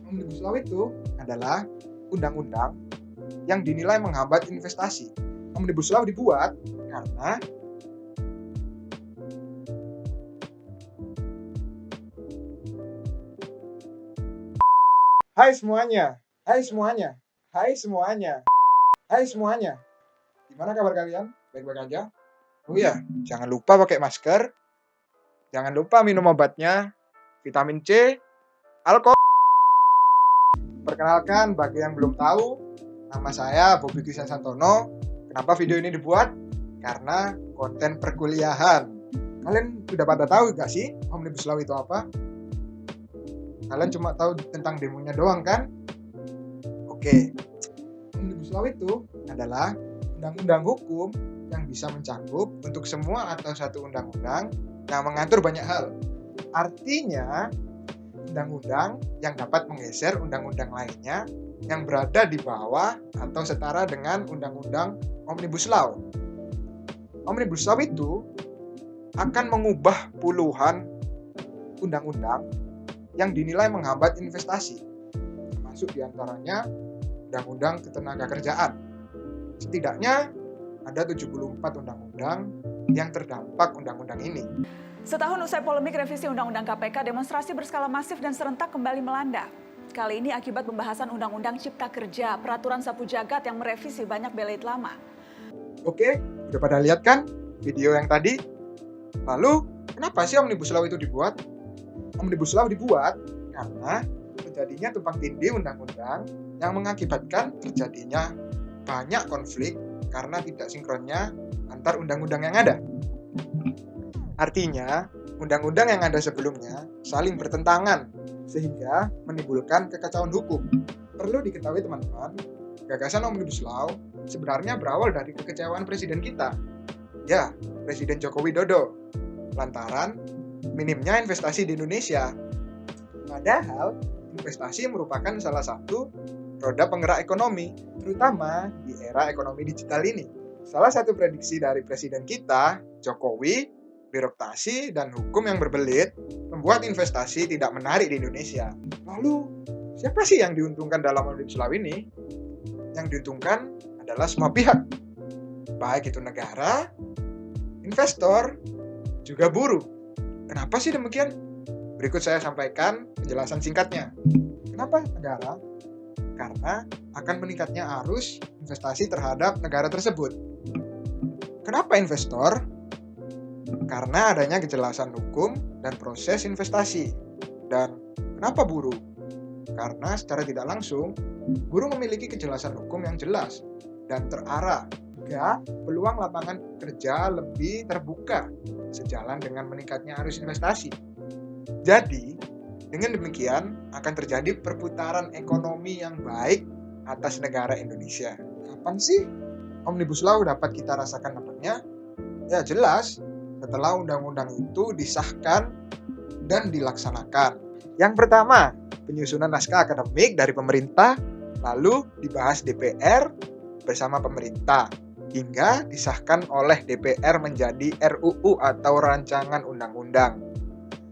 Omnibus Law itu adalah undang-undang yang dinilai menghambat investasi. Omnibus Law dibuat karena Hai semuanya, hai semuanya, hai semuanya, hai semuanya. Gimana kabar kalian? Baik-baik aja? Oh iya, jangan lupa pakai masker, jangan lupa minum obatnya, vitamin C, alkohol. Perkenalkan, bagi yang belum tahu, nama saya Bobi Kristian Santono. Kenapa video ini dibuat? Karena konten perkuliahan. Kalian sudah pada tahu gak sih Omnibus Law itu apa? Kalian cuma tahu tentang demonya doang kan? Oke, Omnibus Law itu adalah undang-undang hukum yang bisa mencakup untuk semua atau satu undang-undang yang mengatur banyak hal. Artinya, undang-undang yang dapat menggeser undang-undang lainnya yang berada di bawah atau setara dengan undang-undang Omnibus Law. Omnibus Law itu akan mengubah puluhan undang-undang yang dinilai menghambat investasi, termasuk diantaranya Undang-Undang Ketenagakerjaan. Setidaknya ada 74 undang-undang yang terdampak undang-undang ini. Setahun usai polemik revisi Undang-Undang KPK, demonstrasi berskala masif dan serentak kembali melanda. Kali ini akibat pembahasan Undang-Undang Cipta Kerja, peraturan sapu jagat yang merevisi banyak belait lama. Oke, udah pada lihat kan video yang tadi? Lalu, kenapa sih Omnibus Law itu dibuat? Omnibus Law dibuat karena terjadinya tumpang tindih undang-undang yang mengakibatkan terjadinya banyak konflik karena tidak sinkronnya antar undang-undang yang ada. Artinya, undang-undang yang ada sebelumnya saling bertentangan sehingga menimbulkan kekacauan hukum. Perlu diketahui teman-teman, gagasan Omnibus Law sebenarnya berawal dari kekecewaan presiden kita. Ya, Presiden Joko Widodo. Lantaran minimnya investasi di Indonesia. Padahal, investasi merupakan salah satu roda penggerak ekonomi, terutama di era ekonomi digital ini. Salah satu prediksi dari presiden kita, Jokowi, birokrasi dan hukum yang berbelit membuat investasi tidak menarik di Indonesia. Lalu, siapa sih yang diuntungkan dalam Omnibus Law ini? Yang diuntungkan adalah semua pihak, baik itu negara, investor, juga buruh. Kenapa sih demikian? Berikut saya sampaikan penjelasan singkatnya. Kenapa negara? Karena akan meningkatnya arus investasi terhadap negara tersebut. Kenapa investor? Karena adanya kejelasan hukum dan proses investasi. Dan kenapa buruh? Karena secara tidak langsung, buruh memiliki kejelasan hukum yang jelas dan terarah. Juga peluang lapangan kerja lebih terbuka sejalan dengan meningkatnya arus investasi. Jadi, dengan demikian akan terjadi perputaran ekonomi yang baik atas negara Indonesia. Kapan sih Omnibus Law dapat kita rasakan dampaknya? Ya jelas, setelah undang-undang itu disahkan dan dilaksanakan. Yang pertama, penyusunan naskah akademik dari pemerintah, lalu dibahas DPR bersama pemerintah, hingga disahkan oleh DPR menjadi RUU atau Rancangan Undang-Undang.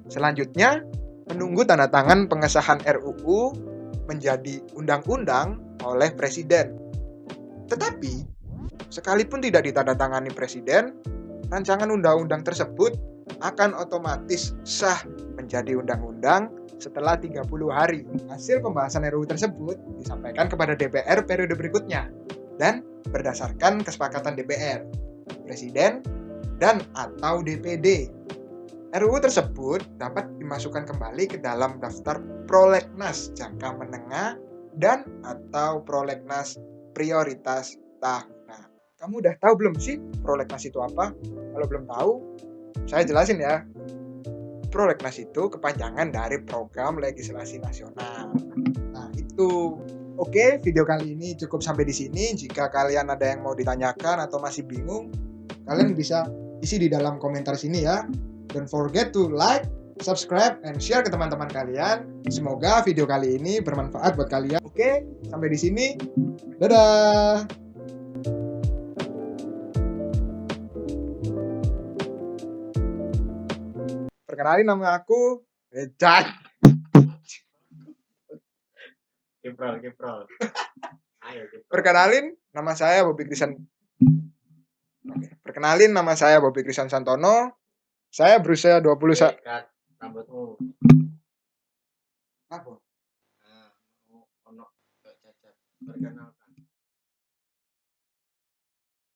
Selanjutnya, menunggu tanda tangan pengesahan RUU menjadi undang-undang oleh Presiden. Tetapi, sekalipun tidak ditandatangani Presiden, rancangan undang-undang tersebut akan otomatis sah menjadi undang-undang setelah 30 hari. Hasil pembahasan RUU tersebut disampaikan kepada DPR periode berikutnya dan berdasarkan kesepakatan DPR, Presiden, dan atau DPD. RUU tersebut dapat dimasukkan kembali ke dalam daftar prolegnas jangka menengah dan atau prolegnas prioritas tahunan. Kamu udah tahu belum sih prolegnas itu apa? Kalau belum tahu, saya jelasin ya. Prolegnas itu kepanjangan dari Program Legislasi Nasional. Nah, itu. Oke, video kali ini cukup sampai di sini. Jika kalian ada yang mau ditanyakan atau masih bingung, kalian bisa isi di dalam komentar sini ya. Don't forget to like, subscribe, and share ke teman-teman kalian. Semoga video kali ini bermanfaat buat kalian. Oke, sampai di sini. Dadah! Perkenalin nama aku Ejat. Kiprol. Ayo kiprol. Perkenalin, nama saya Bobby Krisan Santono. Saya berusia 20 Kat, rambutmu. Apa? Nah, ono cacat. Perkenalkan.